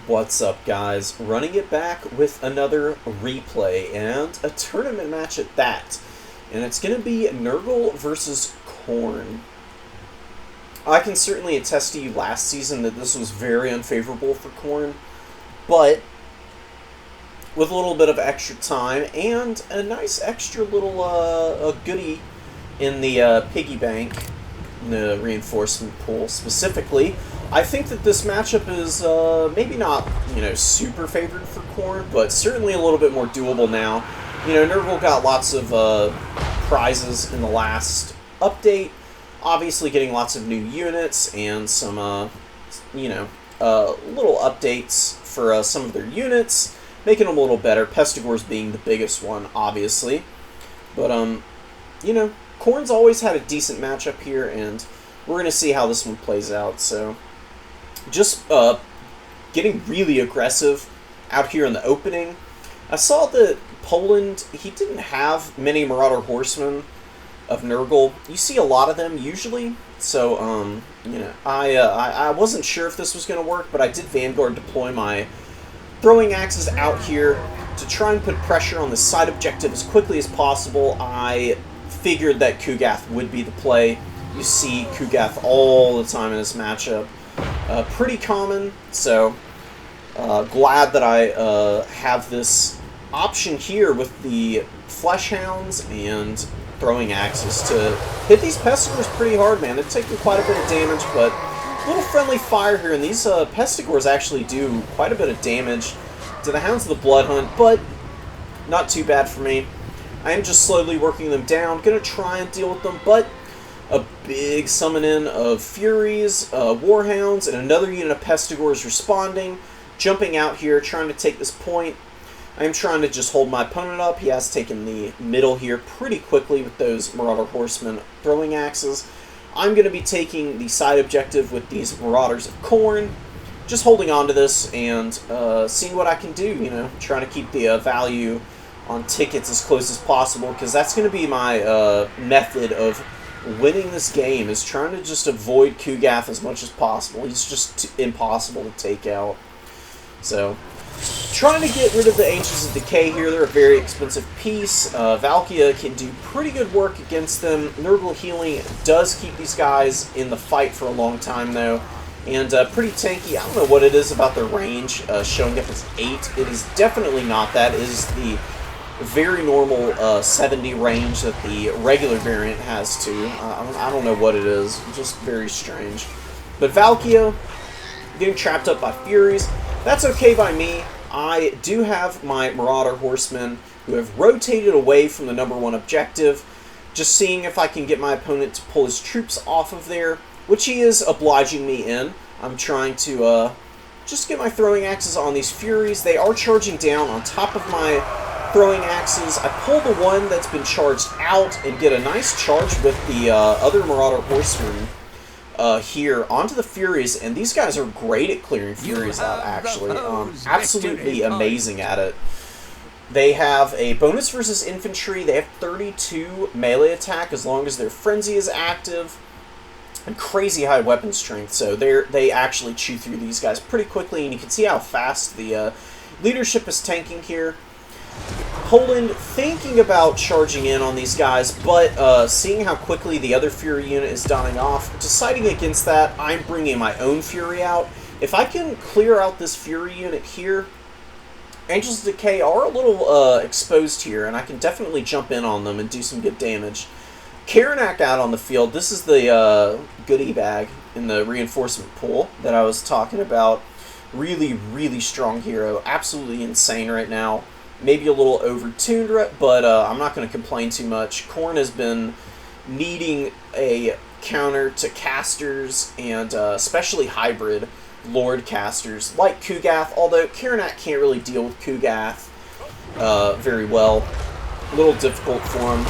What's up, guys? Running it back with another replay and a tournament match at that. And it's going to be Nurgle versus Khorne. I can certainly attest to you last season that this was very unfavorable for Khorne, but with a little bit of extra time and a nice extra little goodie in the piggy bank, in the reinforcement pool specifically, I think that this matchup is maybe not, super favored for Khorne, but certainly a little bit more doable now. Nurgle got lots of prizes in the last update, obviously getting lots of new units and some, little updates for some of their units, making them a little better. Pestigor's being the biggest one, obviously. But, Khorne's always had a decent matchup here, and we're going to see how this one plays out, so just getting really aggressive out here in the opening. I saw that Poland, he didn't have many Marauder Horsemen of Nurgle. You see a lot of them usually, so I wasn't sure if this was going to work, but I did Vanguard deploy my throwing axes out here to try and put pressure on the side objective as quickly as possible. I figured that Kugath would be the play. You see Kugath all the time in this matchup. Pretty common, so glad that I have this option here with the Fleshhounds and throwing axes to hit these Pestigors pretty hard, man. They're taking quite a bit of damage, but a little friendly fire here, and these Pestigors actually do quite a bit of damage to the Hounds of the Blood Hunt, but not too bad for me. I am just slowly working them down, gonna try and deal with them, but a big summon in of Furies, Warhounds, and another unit of Pestigors responding, jumping out here, trying to take this point. I am trying to just hold my opponent up. He has taken the middle here pretty quickly with those Marauder Horsemen throwing axes. I'm going to be taking the side objective with these Marauders of Khorne, just holding on to this and seeing what I can do, trying to keep the value on tickets as close as possible, because that's going to be my method of winning this game, is trying to just avoid Kugath as much as possible. He's just impossible to take out. So, trying to get rid of the Angels of Decay here. They're a very expensive piece. Valkia can do pretty good work against them. Nurgle healing does keep these guys in the fight for a long time, though. And pretty tanky. I don't know what it is about their range showing up as 8. It is definitely not that. It is the very normal 70 range that the regular variant has too. I don't know what it is. Just very strange. But Valkia getting trapped up by Furies. That's okay by me. I do have my Marauder Horsemen who have rotated away from the #1 objective. Just seeing if I can get my opponent to pull his troops off of there, which he is obliging me in. I'm trying to just get my throwing axes on these Furies. They are charging down on top of my throwing axes. I pull the one that's been charged out and get a nice charge with the other Marauder Horsemen here onto the Furies, and these guys are great at clearing Furies out, actually. Absolutely amazing at it. They have a bonus versus infantry. They have 32 melee attack as long as their frenzy is active, and crazy high weapon strength, so they actually chew through these guys pretty quickly, and you can see how fast the leadership is tanking here. Poland thinking about charging in on these guys, but seeing how quickly the other Fury unit is dying off, deciding against that, I'm bringing my own Fury out. If I can clear out this Fury unit here, Angels of Decay are a little exposed here, and I can definitely jump in on them and do some good damage. Khorne out on the field. This is the goodie bag in the reinforcement pool that I was talking about. Really, really strong hero. Absolutely insane right now. Maybe a little over-tuned, but I'm not going to complain too much. Khorne has been needing a counter to casters, and especially hybrid Lord casters like Kugath, although Khorne can't really deal with Kugath very well. A little difficult for him.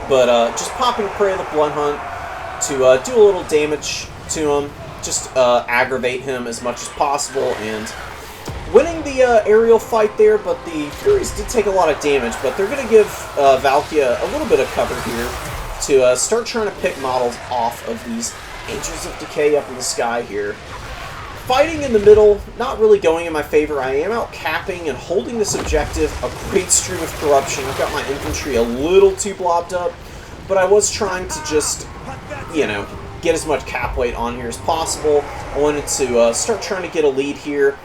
But just popping Prey of the Blood Hunt to do a little damage to him, just aggravate him as much as possible, and winning the aerial fight there, but the Furies did take a lot of damage, but they're going to give Valkia a little bit of cover here to start trying to pick models off of these Angels of Decay up in the sky here. Fighting in the middle, not really going in my favor. I am out capping and holding this objective. A great stream of corruption. I've got my infantry a little too blobbed up, but I was trying to just, you know, get as much cap weight on here as possible. I wanted to start trying to get a lead here.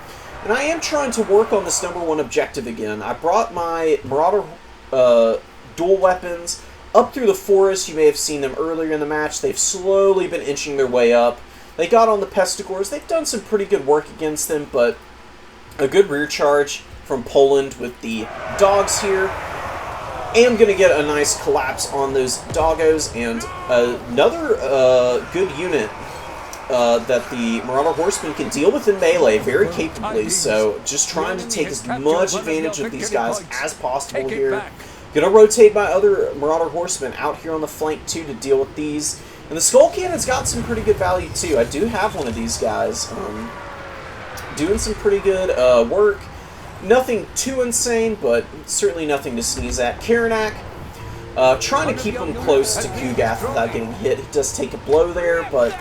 And I am trying to work on this #1 objective again. I brought my Marauder dual weapons up through the forest. You may have seen them earlier in the match. They've slowly been inching their way up. They got on the Pestigors. They've done some pretty good work against them, but a good rear charge from Poland with the dogs here. Am going to get a nice collapse on those doggos, and another good unit that the Marauder Horsemen can deal with in melee very capably, so just trying to take as much advantage of these guys as possible here. Going to rotate my other Marauder Horsemen out here on the flank too to deal with these. And the Skull Cannon's got some pretty good value too. I do have one of these guys doing some pretty good work. Nothing too insane, but certainly nothing to sneeze at. Khorne, trying to keep him close to Kugath without getting hit. He does take a blow there, but,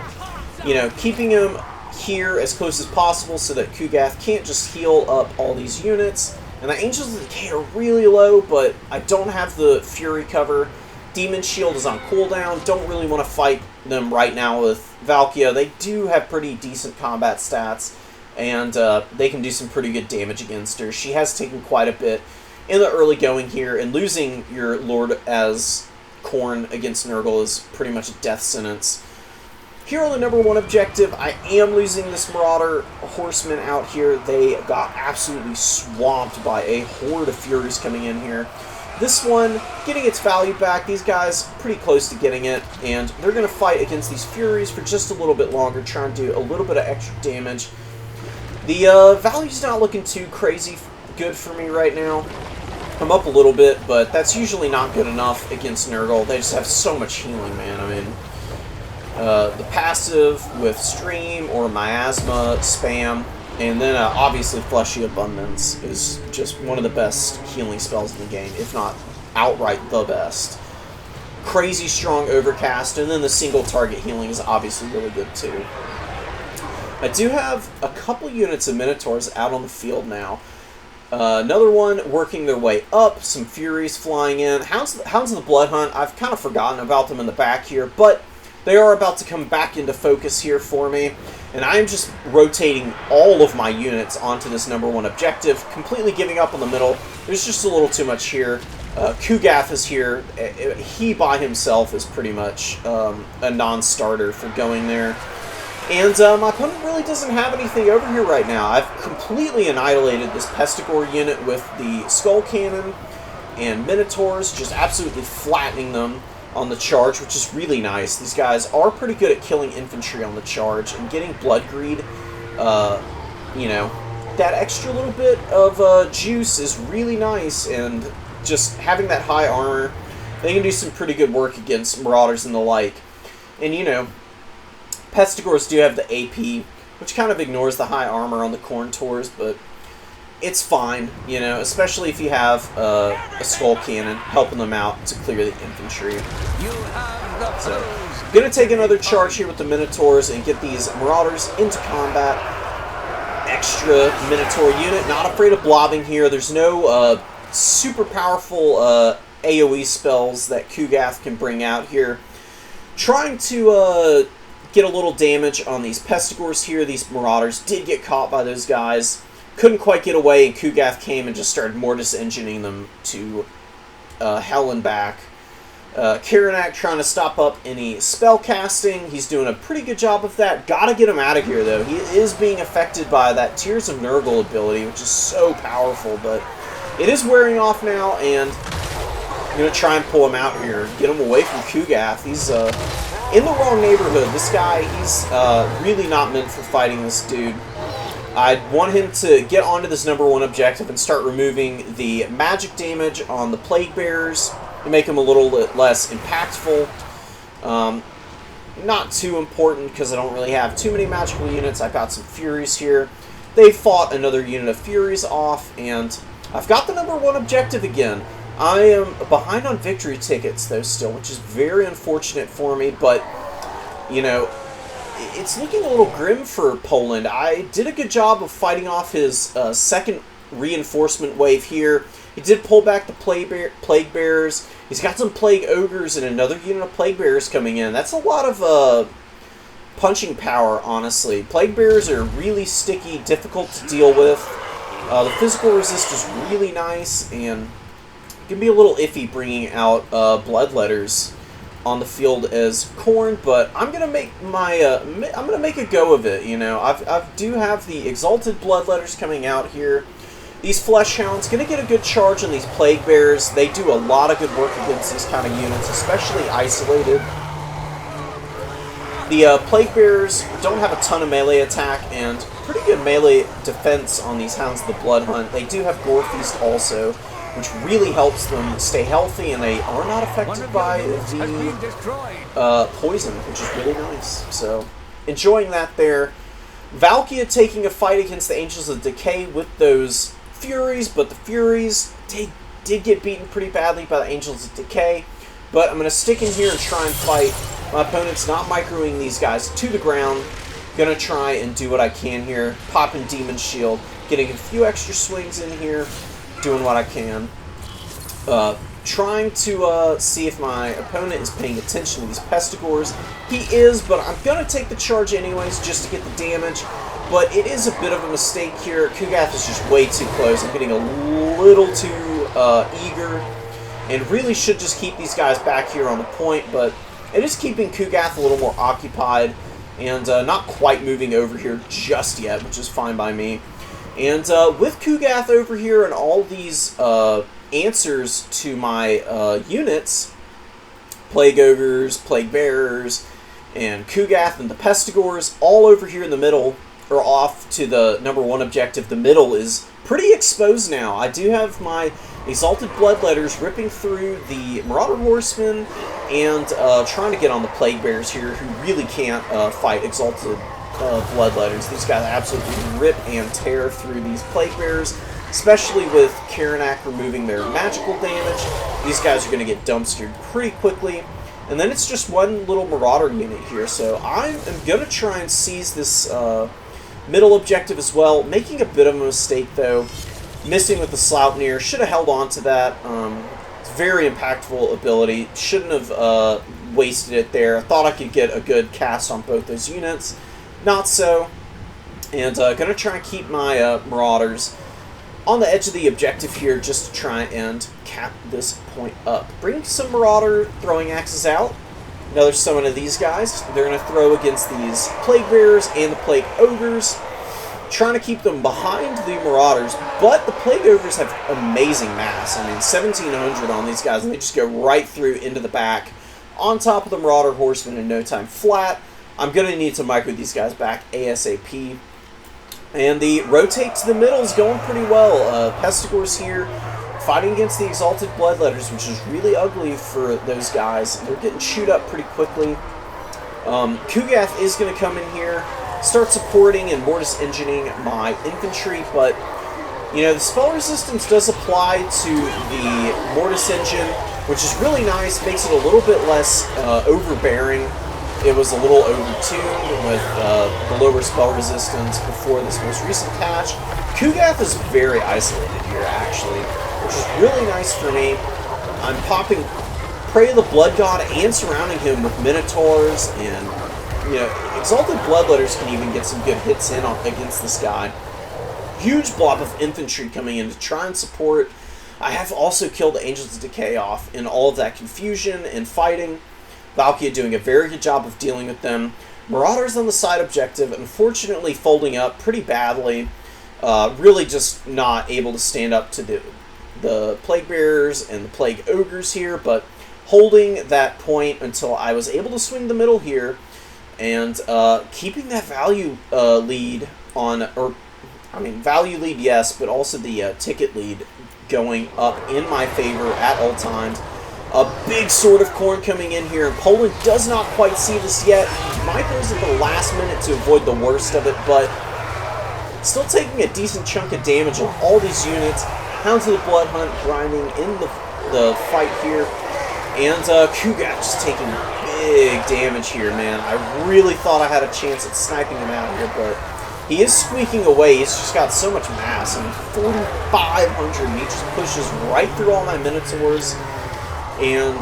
you know, keeping him here as close as possible so that Kugath can't just heal up all these units. And the Angels of Decay are really low, but I don't have the Fury cover. Demon Shield is on cooldown. Don't really want to fight them right now with Valkia. They do have pretty decent combat stats, and they can do some pretty good damage against her. She has taken quite a bit in the early going here, and losing your Lord as Khorne against Nurgle is pretty much a death sentence. Here on the #1 objective, I am losing this Marauder Horseman out here. They got absolutely swamped by a horde of Furies coming in here. This one, getting its value back. These guys pretty close to getting it, and they're going to fight against these Furies for just a little bit longer, trying to do a little bit of extra damage. The value's not looking too crazy good for me right now. I'm up a little bit, but that's usually not good enough against Nurgle. They just have so much healing, man. I mean, the passive with Stream or Miasma, Spam, and then obviously Fleshy Abundance is just one of the best healing spells in the game, if not outright the best. Crazy strong Overcast, and then the single target healing is obviously really good too. I do have a couple units of Minotaurs out on the field now. Another one working their way up, some Furies flying in. Hounds of the Blood Hunt, I've kind of forgotten about them in the back here, but they are about to come back into focus here for me. And I'm just rotating all of my units onto this #1 objective, completely giving up on the middle. There's just a little too much here. Kugath is here. He by himself is pretty much a non-starter for going there. And my opponent really doesn't have anything over here right now. I've completely annihilated this Pestigor unit with the Skull Cannon and Minotaurs, just absolutely flattening them on the charge, which is really nice. These guys are pretty good at killing infantry on the charge and getting Blood Greed. You know, that extra little bit of juice is really nice, and just having that high armor, they can do some pretty good work against Marauders and the like. And, you know, Pestigors do have the AP, which kind of ignores the high armor on the Khorne Tours, but it's fine, you know, especially if you have a Skull Cannon helping them out to clear the infantry. So, gonna take another charge here with the Minotaurs and get these Marauders into combat. Extra Minotaur unit, not afraid of blobbing here. There's no super powerful AoE spells that Kugath can bring out here. Trying to get a little damage on these Pestigors here. These Marauders did get caught by those guys. Couldn't quite get away, and Kugath came and just started Mortis Engineering them to hell and back. Khorne trying to stop up any spell casting. He's doing a pretty good job of that. Gotta get him out of here, though. He is being affected by that Tears of Nurgle ability, which is so powerful, but it is wearing off now, and I'm going to try and pull him out here. Get him away from Kugath. He's in the wrong neighborhood. This guy, he's really not meant for fighting this dude. I want him to get onto this #1 objective and start removing the magic damage on the Plague Bearers to make him a little less impactful. Not too important because I don't really have too many magical units. I've got some Furies here. They fought another unit of Furies off, and I've got the #1 objective again. I am behind on victory tickets, though, still, which is very unfortunate for me, but, you know, it's looking a little grim for Poland. I did a good job of fighting off his second reinforcement wave here. He did pull back the Plague Bearers. He's got some Plague Ogres and another unit of Plague Bearers coming in. That's a lot of punching power, honestly. Plague Bearers are really sticky, difficult to deal with. The physical resist is really nice, and it can be a little iffy bringing out Bloodletters on the field as Khorne, but I'm gonna make my I'm gonna make a go of it. You know, I do have the Exalted Bloodletters coming out here. These Flesh Hounds gonna get a good charge on these Plague Bears. They do a lot of good work against these kind of units, especially isolated. The Plague Bearers don't have a ton of melee attack and pretty good melee defense on these Hounds of the Blood Hunt. They do have Gore Feast also, which really helps them stay healthy, and they are not affected by the poison, which is really nice. So, enjoying that there. Valkia taking a fight against the Angels of Decay with those Furies, but the Furies did get beaten pretty badly by the Angels of Decay. But I'm going to stick in here and try and fight. My opponent's not microing these guys to the ground. Going to try and do what I can here. Popping Demon Shield, getting a few extra swings in here, doing what I can. Trying to see if my opponent is paying attention to these Pestigores. He is, but I'm going to take the charge anyways just to get the damage. But it is a bit of a mistake here. Kugath is just way too close. I'm getting a little too eager, and really should just keep these guys back here on the point, but it is keeping Kugath a little more occupied and not quite moving over here just yet, which is fine by me. And with Kugath over here and all these answers to my units, Plague Ogres, Plague Bearers, and Kugath and the Pestigores, all over here in the middle, or off to the #1 objective. The middle is pretty exposed now. I do have my Exalted Bloodletters ripping through the Marauder Horsemen and trying to get on the Plague Bears here, who really can't fight Exalted Bloodletters. These guys absolutely rip and tear through these Plague Bears, especially with Karanak removing their magical damage. These guys are going to get dumpstered pretty quickly. And then it's just one little Marauder unit here, so I am going to try and seize this middle objective as well. Making a bit of a mistake, though. Missing with the Sloughtneer. Should have held on to that. It's very impactful ability. Shouldn't have wasted it there. I thought I could get a good cast on both those units. Not so. And going to try and keep my Marauders on the edge of the objective here just to try and cap this point up. Bring some Marauder throwing axes out. Another summon of these guys. They're going to throw against these Plague Bearers and the Plague Ogres, trying to keep them behind the Marauders, but the Plague Ogres have amazing mass. I mean, 1,700 on these guys, and they just go right through into the back, on top of the Marauder Horsemen in no time flat. I'm going to need to micro these guys back ASAP. And the rotate to the middle is going pretty well. Pestigores here, fighting against the Exalted Bloodletters, which is really ugly for those guys. They're getting chewed up pretty quickly. Kugath is going to come in here, start supporting and mortis engineering my infantry, but you know, the spell resistance does apply to the mortis engine, which is really nice, makes it a little bit less overbearing. It was a little overtuned with the lower spell resistance before this most recent patch. Kugath is very isolated here, actually, which is really nice for me. I'm popping Prey of the Blood God and surrounding him with Minotaurs, and you know, Exalted Bloodletters can even get some good hits in against this guy. Huge blob of infantry coming in to try and support. I have also killed the Angels of Decay off in all of that confusion and fighting. Valkia doing a very good job of dealing with them. Marauders on the side objective, unfortunately folding up pretty badly. Really just not able to stand up to the Plague Bearers and the Plague Ogres here, but holding that point until I was able to swing the middle here and keeping that value lead on, or I mean value lead, yes, but also the ticket lead going up in my favor at all times. A big Sword of Khorne coming in here, and Poland does not quite see this yet. Micros at the last minute to avoid the worst of it, but still taking a decent chunk of damage on all these units. Hounds of the Blood Hunt grinding in the fight here, and Kugath just taking big damage here, man. I really thought I had a chance at sniping him out here, but he is squeaking away. He's just got so much mass. I mean, 4,500, and he just pushes right through all my Minotaurs, and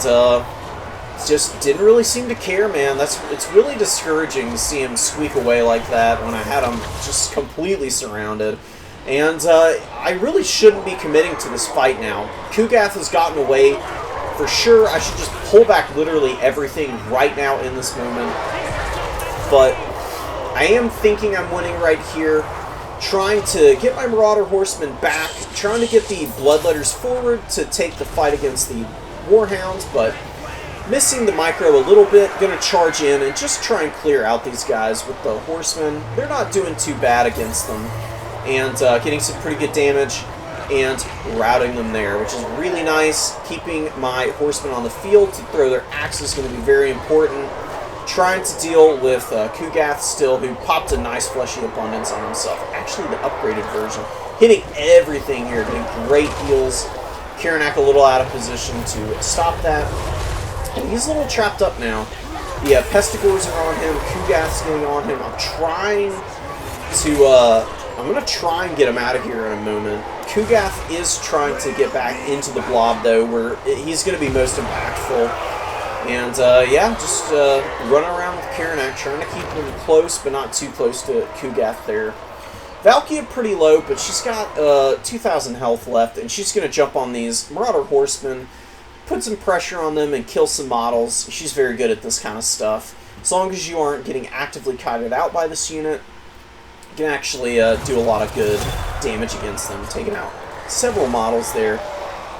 just didn't really seem to care, man. It's really discouraging to see him squeak away like that when I had him just completely surrounded. And I really shouldn't be committing to this fight now. Kugath has gotten away. For sure, I should just pull back literally everything right now in this moment. But I am thinking I'm winning right here. Trying to get my Marauder Horsemen back. Trying to get the Bloodletters forward to take the fight against the Warhounds. But missing the micro a little bit. Going to charge in and just try and clear out these guys with the Horsemen. They're not doing too bad against them. And getting some pretty good damage. And routing them there, which is really nice. Keeping my horsemen on the field to throw their axes is going to be very important. Trying to deal with Kugath still, who popped a nice fleshy abundance on himself. Actually, the upgraded version. Hitting everything here, getting great heals. Khorne a little out of position to stop that. And he's a little trapped up now. The Pestigors are on him. Kugath's getting on him. I'm going to try and get him out of here in a moment. Kugath is trying to get back into the blob, though, where he's going to be most impactful. And, yeah, just running around with Khorne, trying to keep him close, but not too close to Kugath there. Valkia pretty low, but she's got 2,000 health left, and she's going to jump on these Marauder Horsemen, put some pressure on them, and kill some models. She's very good at this kind of stuff. As long as you aren't getting actively kited out by this unit, you can actually do a lot of good damage against them, taking out several models there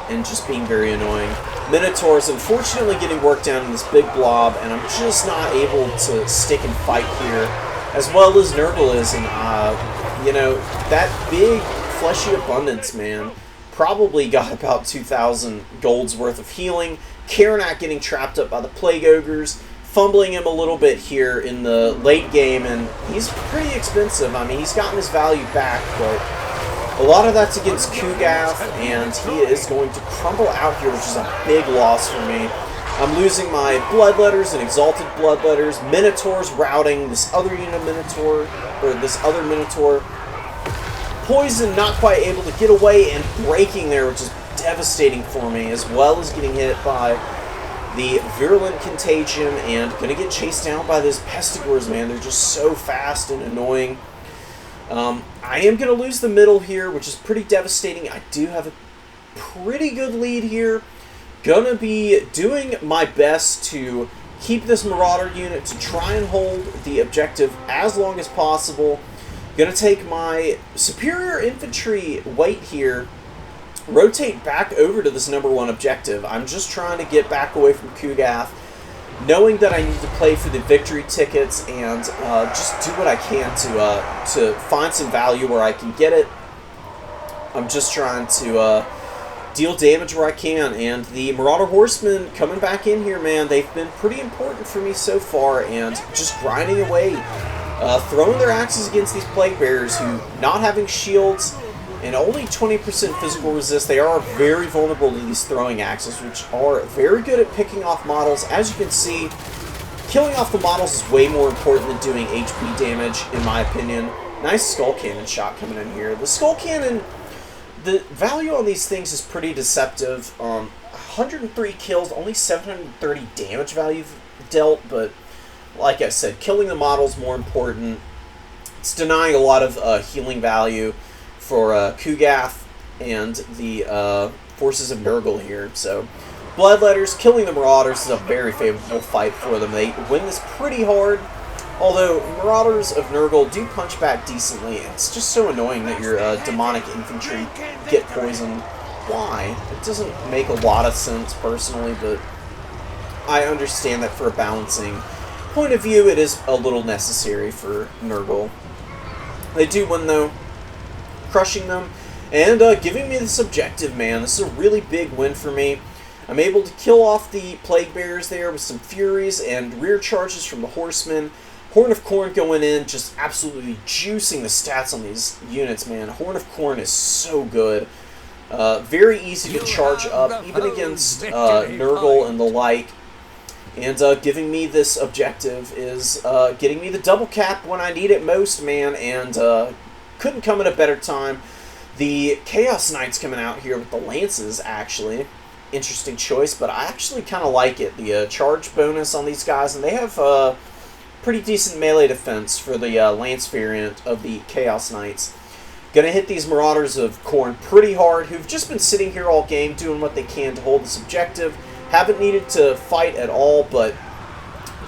and just being very annoying. Minotaurs, unfortunately, getting worked down in this big blob, and I'm just not able to stick and fight here as well as Nurgle is. And, you know, that big fleshy abundance, man, probably got about 2,000 gold's worth of healing. Khorne getting trapped up by the Plague Ogres, fumbling him a little bit here in the late game, and he's pretty expensive. I mean, he's gotten his value back, but a lot of that's against Kugath, and he is going to crumble out here, which is a big loss for me. I'm losing my Bloodletters and Exalted Bloodletters. Minotaurs routing this other unit of Minotaur, or this other Minotaur. Poison not quite able to get away and breaking there, which is devastating for me, as well as getting hit by the Virulent Contagion, and going to get chased down by those Pestigors, man. They're just so fast and annoying. I am going to lose the middle here, which is pretty devastating. I do have a pretty good lead here. Going to be doing my best to keep this Marauder unit to try and hold the objective as long as possible. Going to take my superior infantry weight here, rotate back over to this #1 objective. I'm just trying to get back away from Kugath, knowing that I need to play for the victory tickets and just do what I can to find some value where I can get it. I'm just trying to deal damage where I can, and the Marauder Horsemen coming back in here, man, they've been pretty important for me so far, and just grinding away, throwing their axes against these Plague Bearers who, not having shields, and only 20% physical resist, they are very vulnerable to these throwing axes, which are very good at picking off models. As you can see, killing off the models is way more important than doing HP damage, in my opinion. Nice Skull Cannon shot coming in here. The Skull Cannon, the value on these things is pretty deceptive. 103 kills, only 730 damage value dealt, but like I said, killing the models more important. It's denying a lot of healing value for Kugath and the forces of Nurgle here. So, Bloodletters, killing the Marauders is a very favorable fight for them. They win this pretty hard, although Marauders of Nurgle do punch back decently. It's just so annoying that your demonic infantry get poisoned. Why? It doesn't make a lot of sense personally, but I understand that for a balancing point of view, it is a little necessary for Nurgle. They do win, though, crushing them, and giving me this objective, man. This is a really big win for me. I'm able to kill off the Plague Bearers there with some Furies and rear charges from the Horsemen. Horn of Khorne going in, just absolutely juicing the stats on these units, man. Horn of Khorne is so good. Very easy to charge up, even against Nurgle and the like. And giving me this objective is getting me the double cap when I need it most, man, and couldn't come at a better time. The Chaos Knights coming out here with the Lances, actually. Interesting choice, but I actually kind of like it. The charge bonus on these guys, and they have pretty decent melee defense for the Lance variant of the Chaos Knights. Gonna hit these Marauders of Khorne pretty hard, who've just been sitting here all game doing what they can to hold this objective. Haven't needed to fight at all, but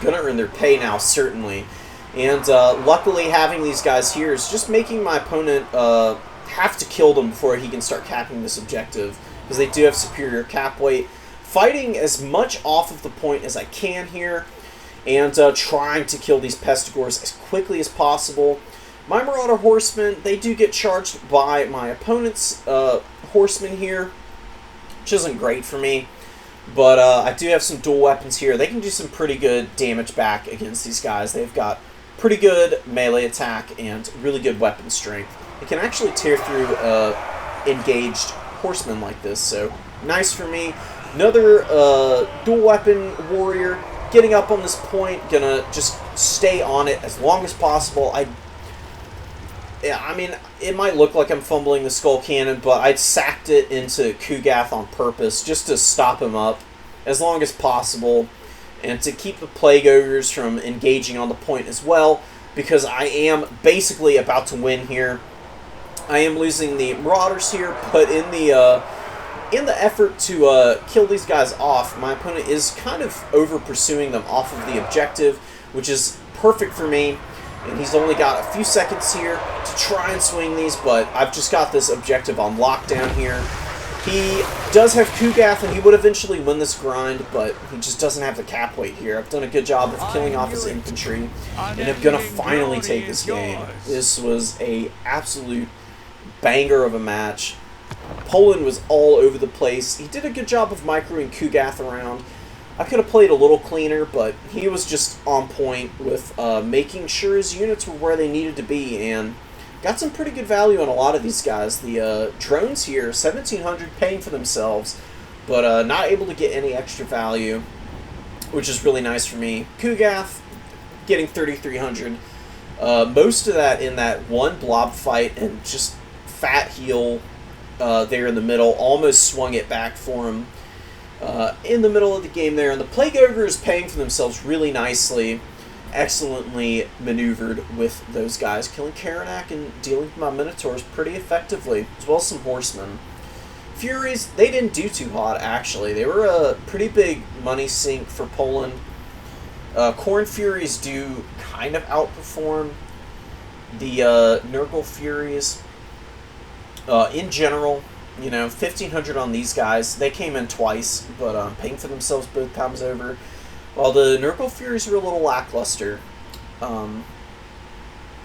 gonna earn their pay now, certainly. And luckily having these guys here is just making my opponent have to kill them before he can start capping this objective, because they do have superior cap weight. Fighting as much off of the point as I can here, and trying to kill these Pestigores as quickly as possible. My Marauder Horsemen, they do get charged by my opponent's Horsemen here, which isn't great for me. But I do have some dual weapons here. They can do some pretty good damage back against these guys. They've got pretty good melee attack and really good weapon strength. They can actually tear through engaged horsemen like this, so nice for me. Another dual weapon warrior getting up on this point. Gonna just stay on it as long as possible. I mean, it might look like I'm fumbling the Skull Cannon, but I sacked it into Kugath on purpose just to stop him up as long as possible and to keep the Plague Ogres from engaging on the point as well, because I am basically about to win here. I am losing the Marauders here, but in the effort to kill these guys off, my opponent is kind of over-pursuing them off of the objective, which is perfect for me. And he's only got a few seconds here to try and swing these, but I've just got this objective on lockdown here. He does have Kugath, and he would eventually win this grind, but he just doesn't have the cap weight here. I've done a good job of killing off his infantry, and I'm going to finally take this game. This was a absolute banger of a match. Poland was all over the place. He did a good job of microing Kugath around. I could have played a little cleaner, but he was just on point with making sure his units were where they needed to be, and got some pretty good value on a lot of these guys. The drones here, 1,700 paying for themselves, but not able to get any extra value, which is really nice for me. Kugath getting 3,300. Most of that in that one blob fight, and just fat heal there in the middle. Almost swung it back for him. In the middle of the game there, and the Plague Ogre is paying for themselves really nicely, excellently maneuvered with those guys, killing Karanak and dealing with my Minotaurs pretty effectively, as well as some Horsemen. Furies, they didn't do too hot, actually. They were a pretty big money sink for Poland. Khorne Furies do kind of outperform the Nurgle Furies in general. You know, 1,500 on these guys. They came in twice, but paying for themselves both times over. While the Nurgle Furies were a little lackluster. I'm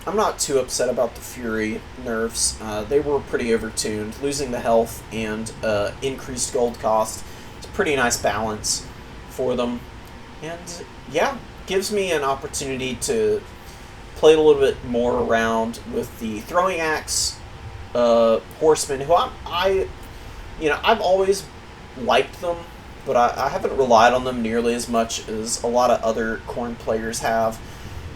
not too upset about the Fury nerfs. They were pretty overtuned. Losing the health and increased gold cost. It's a pretty nice balance for them. And, yeah, gives me an opportunity to play a little bit more around with the Throwing Axe Horsemen, who I've always liked them, but I haven't relied on them nearly as much as a lot of other Khorne players have,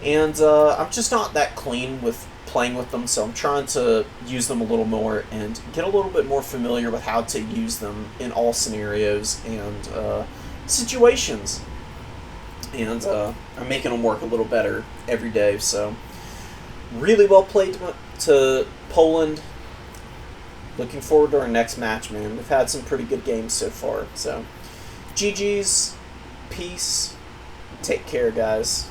and I'm just not that clean with playing with them, so I'm trying to use them a little more and get a little bit more familiar with how to use them in all scenarios and situations, and I'm making them work a little better every day. So really well played to Poland. Looking forward to our next match, man. We've had some pretty good games so far. So, GG's, peace, take care, guys.